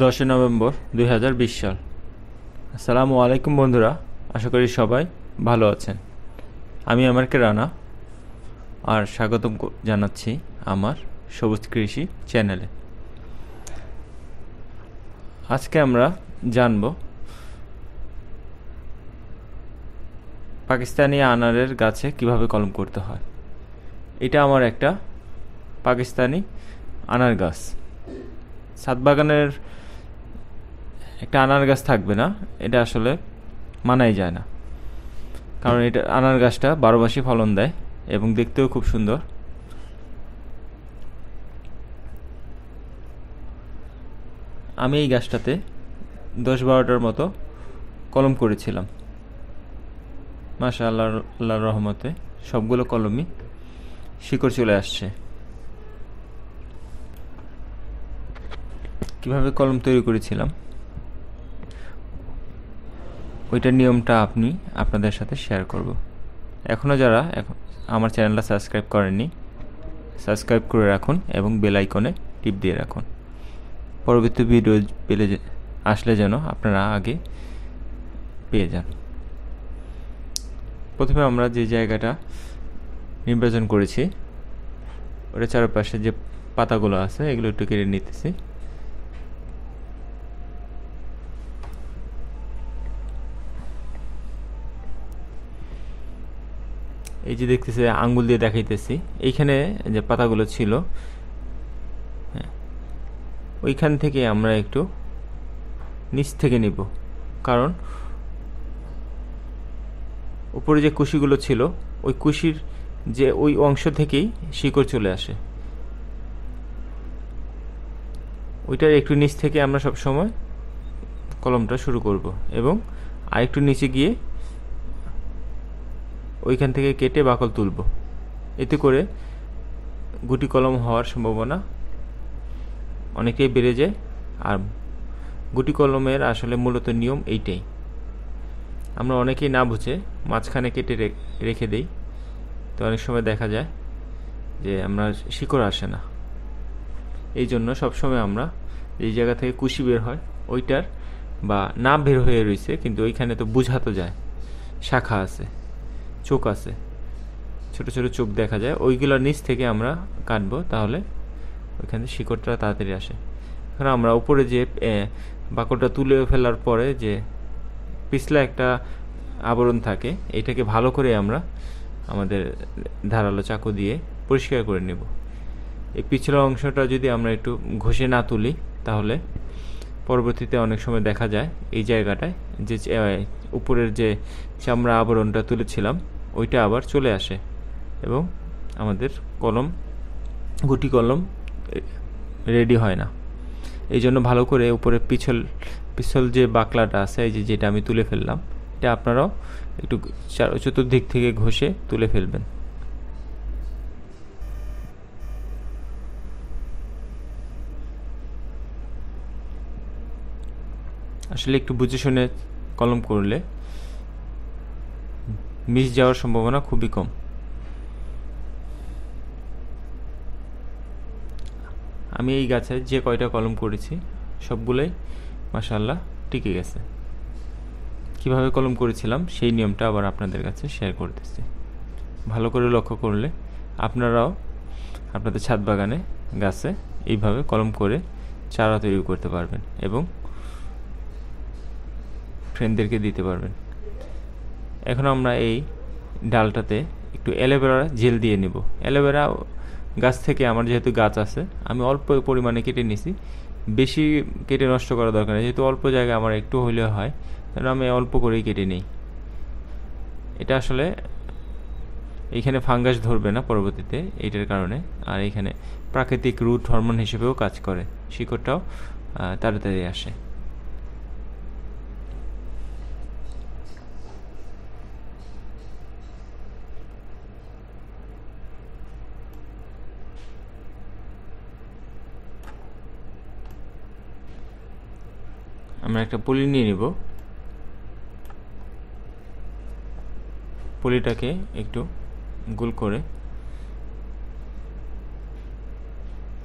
10 November 2020 সাল। আসসালামু আলাইকুম বন্ধুরা, আশা করি সবাই ভালো আছেন। আমি আমারকে রানা আর স্বাগতম জানাচ্ছি আমার সবুজ কৃষি চ্যানেলে। আজকে আমরা জানব পাকিস্তানি আনারের গাছে কিভাবে কলম করতে হয়। এটা আমার একটা পাকিস্তানি আনার গাছ। ছাদ বাগানের একটা আনার গাছ থাকবে না, এটা আসলে মানাই যায় না, কারণ এটা আনার গাছটা 12 মাসই ফলন দেয় এবং দেখতেও খুব সুন্দর। আমি এই গাছটাতে 10-12টার মতো কলম করেছিলাম। মাশাআল্লাহ, আল্লাহর রহমতে সবগুলো কলমই শিকড় চলে আসছে। কিভাবে কলম তৈরি করেছিলাম ওইটার নিয়মটা আপনাদের সাথে শেয়ার করব। এখনও যারা আমার চ্যানেলটা সাবস্ক্রাইব করেননি, সাবস্ক্রাইব করে রাখুন এবং বেল আইকনে টিপ দিয়ে রাখুন। পরবর্তী ভিডিও আসলে যেন আপনারা আগে পেয়ে যান। প্রথমে আমরা যে জায়গাটা নির্বাচন করেছি ওটা চারপাশে যে পাতাগুলো আছে এগুলো একটু কেটে নিতেছি। এই যে দেখতেছি আঙ্গুল দিয়ে দেখাইতেছি, এইখানে যে পাতাগুলো ছিল ওইখান থেকে আমরা একটু নিচ থেকে নিব, কারণ উপরে যে কুশিগুলো ছিল ওই কুশির যে ওই অংশ থেকেই শিকড় চলে আসে। ওইটার একটু নিচ থেকে আমরা সব সময় কলমটা শুরু করব এবং আরেকটু নিচে গিয়ে ওইখান থেকে কেটে বাকল তুলব। এতে করে গুটি কলম হওয়ার সম্ভাবনা অনেকটাই বেড়ে যায়। আর গুটি কলমের আসলে মূলত নিয়ম এইটাই। আমরা অনেকেই না বুঝে মাঝখানে কেটে রেখে দেই, তো অনেক সময় দেখা যায় যে আমরা শিকড় আসে না। এই জন্য সবসময় আমরা এই জায়গা থেকে কুশি বের হয় ওইটার বা না বের হয়ে রয়েছে কিন্তু ওইখানে তো বুঝাতে যায় শাখা আছে, চোখ আছে, ছোট ছোট চোখ দেখা যায়, ওইগুলোর নিচ থেকে আমরা কাটবো, তাহলে ওইখানে শিকড়টা তাড়াতাড়ি আসে। এখন আমরা উপরে যে বাকলটা তুলে ফেলার পরে যে পিছলা একটা আবরণ থাকে, এটাকে ভালো করে আমরা আমাদের ধারালো চাকু দিয়ে পরিষ্কার করে নেব। এই পিছলা অংশটা যদি আমরা একটু ঘষে না তুলি তাহলে পরবর্তীতে অনেক সময় দেখা যায় এই জায়গাটায় যে উপরের যে চামড়া আবরণটা তুলেছিলাম ওইটা আবার চলে আসে এবং আমাদের কলম গুটি কলম রেডি হয় না। এই জন্য ভালো করে উপরে পিছল যে বাকলাটা আছে, এই যেটা আমি তুলে ফেললাম, এটা আপনারাও একটু চতুর্দিক থেকে ঘষে তুলে ফেলবেন। আসলে একটু বুঝে শুনে কলম করলে মিস যাওয়ার সম্ভাবনা খুবই কম। আমি এই গাছে যে কয়টা কলম করেছি সবগুলোই মাশাআল্লাহ টিকে গেছে। কিভাবে কলম করেছিলাম সেই নিয়মটা আবার আপনাদের কাছে শেয়ার করতেছি। ভালো করে লক্ষ্য করলে আপনারাও আপনাদের ছাদ বাগানে গাছে এইভাবে কলম করে চারা তৈরি করতে পারবেন এবং ফ্রেন্ডদেরকে দিতে পারবেন। এখন আমরা এই ডালটাতে একটু অ্যালোভেরা জেল দিয়ে নেব। অ্যালোভেরা গাছ থেকে আমার যেহেতু গাছ আছে আমি অল্প পরিমাণে কেটে নিছি, বেশি কেটে নষ্ট করা দরকার নেই, যেহেতু অল্প জায়গায় আমার একটু হইলেও হয়, তাহলে আমি অল্প করেই কেটে নিই। এটা আসলে এইখানে ফাঙ্গাস ধরবে না পরবর্তীতে এইটার কারণে, আর এইখানে প্রাকৃতিক রুট হরমোন হিসেবেও কাজ করে, শিকড়টাও তাড়াতাড়ি আসে। আমরা একটা পলি নিয়ে নিব। পলিটাকে একটু গোল করে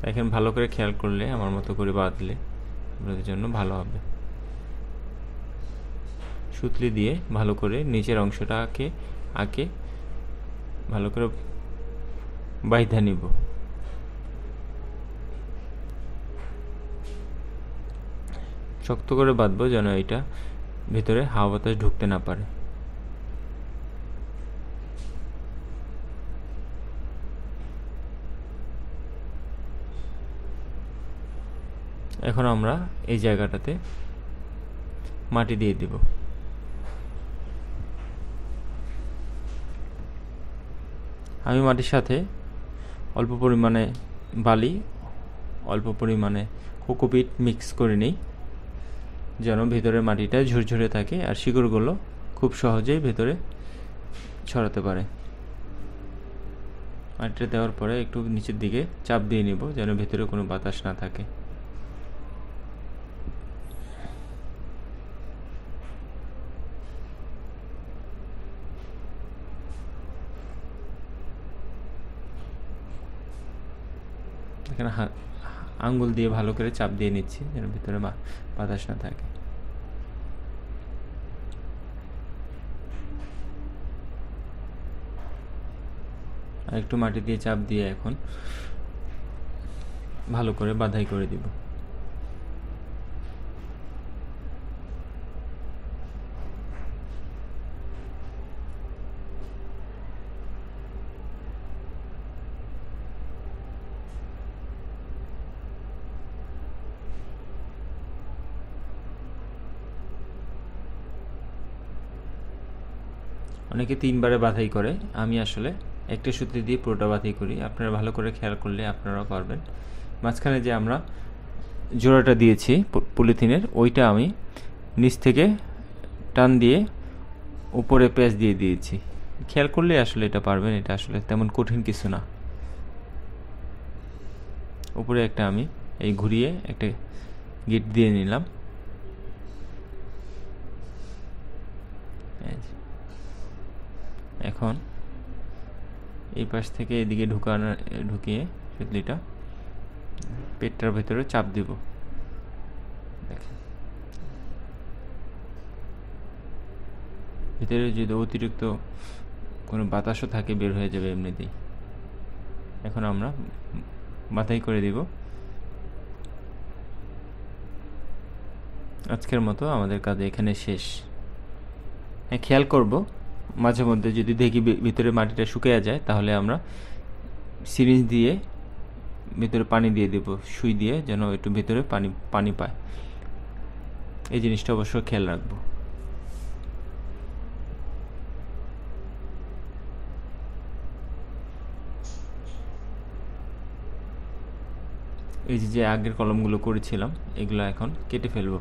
দেখেন, ভালো করে খেয়াল করলে আমার মতো করে বাঁধলে আপনাদের জন্য ভালো হবে। সুতলি দিয়ে ভালো করে নিচের অংশটাকে আঁকে ভালো করে বাইন্ধা নিব। শক্ত করে বাঁধবো যেন এটা ভিতরে হাওয়া বাতাস ঢুকতে না পারে। এখন আমরা এই জায়গাটাতে মাটি দিয়ে দিব। আমি মাটির সাথে অল্প পরিমাণে বালি, অল্প পরিমাণে কোকোপিট মিক্স করে নিই যেন ভেতরের মাটিটা ঝুরঝুরে থাকে আর শিকড়গুলো খুব সহজেই ভেতরে ছড়াতে পারে। মাটিটা দেওয়ার পরে একটু নিচের দিকে চাপ দিয়ে নিব যেন ভেতরে কোনো বাতাস না থাকে। এখানে আঙ্গুল দিয়ে ভালো করে চাপ দিয়ে নিচ্ছি যেন ভিতরে বাতাস না থাকে। আর একটু মাটি দিয়ে চাপ দিয়ে এখন ভালো করে বাঁধাই করে দিব। অনেকে 3 বারে বাঁধাই করে, আমি আসলে একটা সুতলি দিয়ে পুরোটা বাঁধাই করি। আপনারা ভালো করে খেয়াল করলে আপনারাও পারবেন। মাঝখানে যে আমরা জোড়াটা দিয়েছি পলিথিনের, ওইটা আমি নিচ থেকে টান দিয়ে উপরে পেঁচ দিয়ে দিয়েছি। খেয়াল করলে আসলে এটা পারবেন, এটা আসলে তেমন কঠিন কিছু না। উপরে একটা আমি এই ঘুরিয়ে একটা গিট দিয়ে নিলাম। এখন এই পাশ থেকে এদিকে ঢুকিয়ে সুতলিটা পেটটার ভেতরে চাপ দিব। দেখেন ভিতরে যদি অতিরিক্ত কোনো বাতাসও থাকে বের হয়ে যাবে এমনিতেই। এখন আমরা বাঁধাই করে দিব। আজকের মতো আমাদের কাজ এখানে শেষ। হ্যাঁ, খেয়াল করব মাঝে মধ্যে যদি দেখি ভিতরে মাটিটা শুকিয়ে যায় তাহলে আমরা সিরিঞ্জ দিয়ে ভিতরে পানি দিয়ে দেব, সুই দিয়ে, যেন একটু ভিতরে পানি পায়। এই জিনিসটা অবশ্য খেয়াল রাখবো। এই যে আগের কলমগুলো করেছিলাম এগুলো এখন কেটে ফেলবো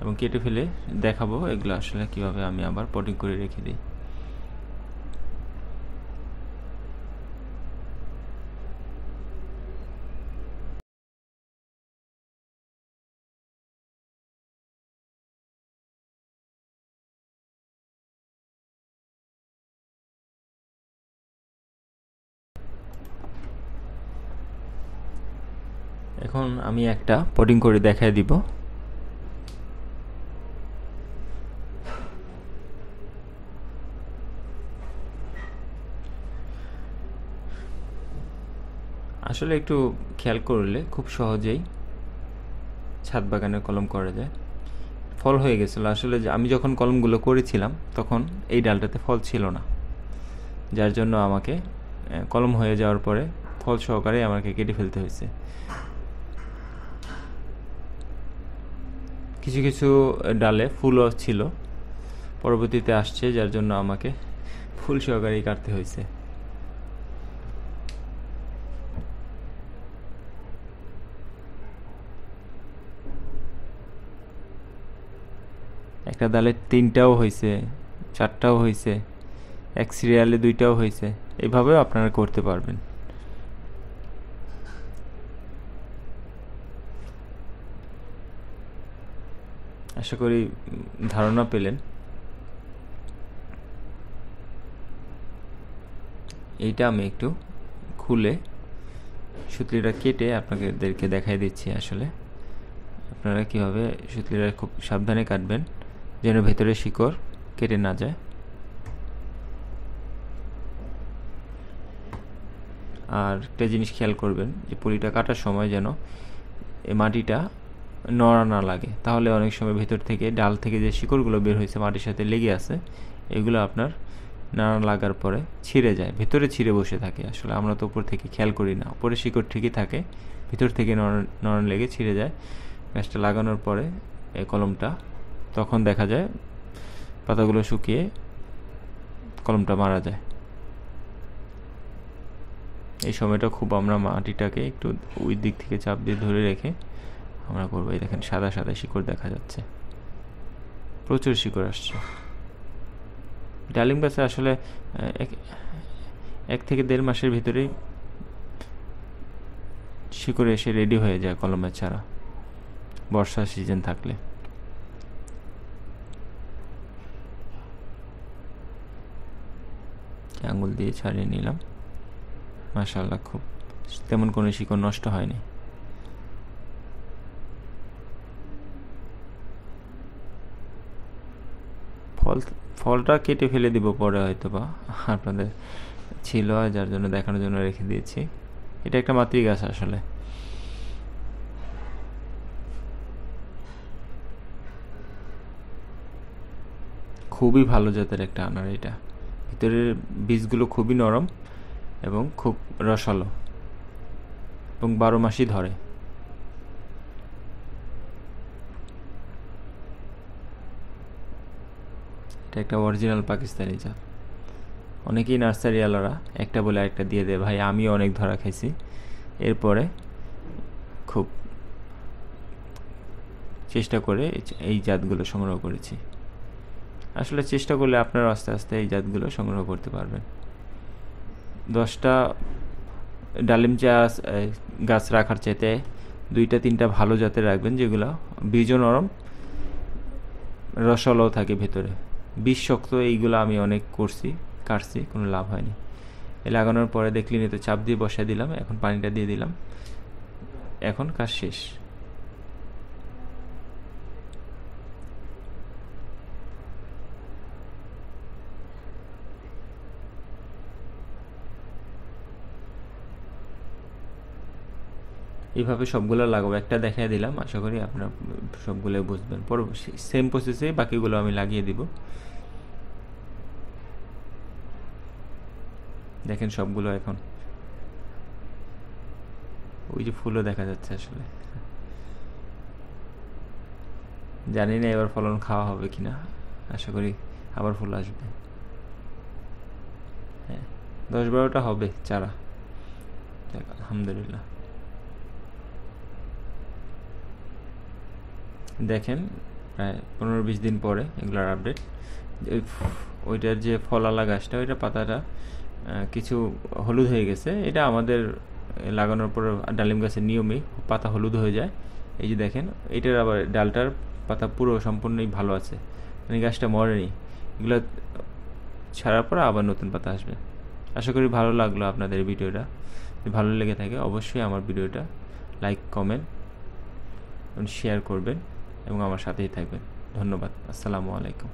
এবং কেটে ফেলে দেখাবো এগুলো আসলে কিভাবে আমি আবার পটিং করে রেখে দিই। এখন আমি একটা পটিং করে দেখায় দিব। আসলে একটু খেয়াল করলে খুব সহজেই ছাদ বাগানের কলম করা যায়। ফল হয়ে গেছিলো আসলে, আমি যখন কলমগুলো করেছিলাম তখন এই ডালটাতে ফল ছিল না, যার জন্য আমাকে কলম হয়ে যাওয়ার পরে ফল সহকারে আমাকে কেটে ফেলতে হয়েছে। কিছু কিছু ডালে ফুলও ছিল, পরবর্তীতে আসছে, যার জন্য আমাকে ফুল সহকারেই কাটতে হয়েছে। একটা ডালে 3টাও হয়েছে, 4টাও হয়েছে, এক সিরিয়ালে 2টাও হয়েছে। এইভাবেও আপনারা করতে পারবেন। আশা করি ধারণা পেলেন। এইটা আমি একটু খুলে সুতলিটা কেটে আপনাদেরকে দেখাই দিচ্ছি। আসলে আপনারা কীভাবে সুতলিটা খুব সাবধানে কাটবেন যেন ভেতরে শিকড় কেটে না যায়। আর একটা জিনিস খেয়াল করবেন যে পুলিটা কাটার সময় যেন এই মাটিটা নড়া না লাগে, তাহলে অনেক সময় ভেতর থেকে ডাল থেকে যে শিকড়গুলো বের হয়েছে মাটির সাথে লেগে আছে এগুলো আপনার নাড়া লাগার পরে ছিঁড়ে যায়, ভেতরে ছিঁড়ে বসে থাকে। আসলে আমরা তো উপর থেকে খেয়াল করি না, উপরে শিকড় ঠিকই থাকে, ভিতর থেকে নরম লেগে ছিঁড়ে যায়। গাছটা লাগানোর পরে এই কলমটা তখন দেখা যায় পাতাগুলো শুকিয়ে কলমটা মারা যায়। এই সময়টা খুব আমরা মাটিটাকে একটু ওই দিক থেকে চাপ দিয়ে ধরে রেখে আমরা করবো। এই দেখেন সাদা সাদা শিকড় দেখা যাচ্ছে, প্রচুর শিকড় আসছে। ডালিম গাছে আসলে 1 থেকে 1.5 মাসের ভিতরেই শিকড় এসে রেডি হয়ে যায় কলমের চারা, বর্ষা সিজন থাকলে। আঙুল দিয়ে ছাড়িয়ে নিলাম, মাশাআল্লাহ খুব তেমন কোনো শিকড় নষ্ট হয়নি। ফলটা কেটে ফেলে দিব পরে, হয়তো বা আপনাদের ছিল যার জন্য দেখানোর জন্য রেখে দিয়েছি। এটা একটা মাতৃ গাছ আসলে। খুবই ভালো জাতের একটা আনার এটা, ভিতরের বীজগুলো খুবই নরম এবং খুব রসালো এবং 12 মাসই ধরে। এটা একটা অরিজিনাল পাকিস্তানি জাত। অনেকেই নার্সারিওয়ালারা একটা বলে আরেকটা দিয়ে দেয়, ভাই আমিও অনেক ধরা খাইছি। এরপরে খুব চেষ্টা করে এই জাতগুলো সংগ্রহ করেছি। আসলে চেষ্টা করলে আপনারা আস্তে আস্তে এই জাতগুলো সংগ্রহ করতে পারবেন। 10টা ডালিম গাছ রাখার চাইতে 2-3টা ভালো জাতের রাখবেন, যেগুলো বীজও নরম, রসালো থাকে ভেতরে। বীজ শক্ত এইগুলো আমি অনেক কাটছি, কোনো লাভ হয়নি। লাগানোর পরে দেখলেন তো চাপ দিয়ে বসাই দিলাম, এখন পানিটা দিয়ে দিলাম, এখন কাজ শেষ। এইভাবে সবগুলো লাগাবো, একটা দেখাই দিলাম, আশা করি আপনারা সবগুলো বুঝবেন। সেম প্রসেসে বাকিগুলো আমি লাগিয়ে দিব। দেখেন সবগুলো এখন ওই যে ফুলও দেখা যাচ্ছে। আসলে জানি না এবার ফলন খাওয়া হবে কিনা, আশা করি আবার ফুল আসবে। হ্যাঁ, 10-12টা হবে চারা, আলহামদুলিল্লাহ। দেখেন প্রায় 15-20 দিন পরে এগুলোর আপডেট। ওইটার যে ফলালা গাছটা, ওইটা পাতাটা কিছু হলুদ হয়ে গেছে। এটা আমাদের লাগানোর পর ডালিম গাছের নিয়মেই পাতা হলুদ হয়ে যায়। এই যে দেখেন, এটার আবার ডালটার পাতা পুরো সম্পূর্ণই ভালো আছে, মানে গাছটা মরেনি। এগুলো ছাড়ার পর আবার নতুন পাতা আসবে। আশা করি ভালো লাগলো আপনাদের ভিডিওটা। যদি ভালো লেগে থাকে অবশ্যই আমার ভিডিওটা লাইক, কমেন্ট এবং শেয়ার করবেন এবং আমার সাথেই থাকবেন। ধন্যবাদ। আসসালামু আলাইকুম।